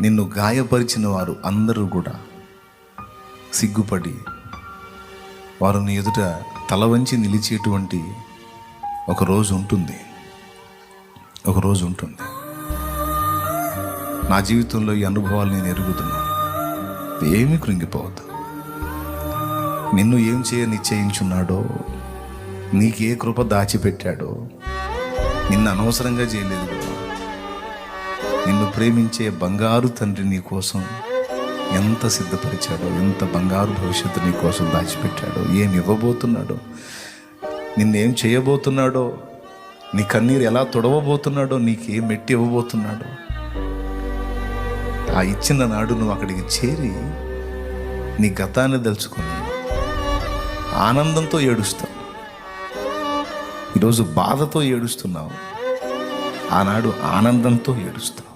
నిన్ను గాయపరిచిన వారు అందరూ కూడా సిగ్గుపడి వారు నీ ఎదుట తల వంచి నిలిచేటువంటి ఒక రోజు ఉంటుంది. నా జీవితంలో ఈ అనుభవాలు నేను ఎరుగుతున్నా. ఏమీ కృంగిపోవద్దు. నిన్ను ఏం నిశ్చయించున్నాడో, నీకే కృప దాచిపెట్టాడో, నిన్ను అనవసరంగా చేయలేదు కదా. నిన్ను ప్రేమించే బంగారు తండ్రి నీ కోసం ఎంత సిద్ధపరిచాడో, ఎంత బంగారు భవిష్యత్తు నీ కోసం దాచిపెట్టాడో, ఏమి ఇవ్వబోతున్నాడో, నిన్నేం చేయబోతున్నాడో, నీ కన్నీరు ఎలా తొడవబోతున్నాడో, నీకేం మెట్టి ఇవ్వబోతున్నాడో, ఆ ఇచ్చిన నాడు నువ్వు అక్కడికి చేరి నీ గతాన్ని తలుచుకొని ఆనందంతో ఏడుస్తావు. ఈరోజు బాధతో ఏడుస్తున్నావు, ఆనాడు ఆనందంతో ఏడుస్తావు.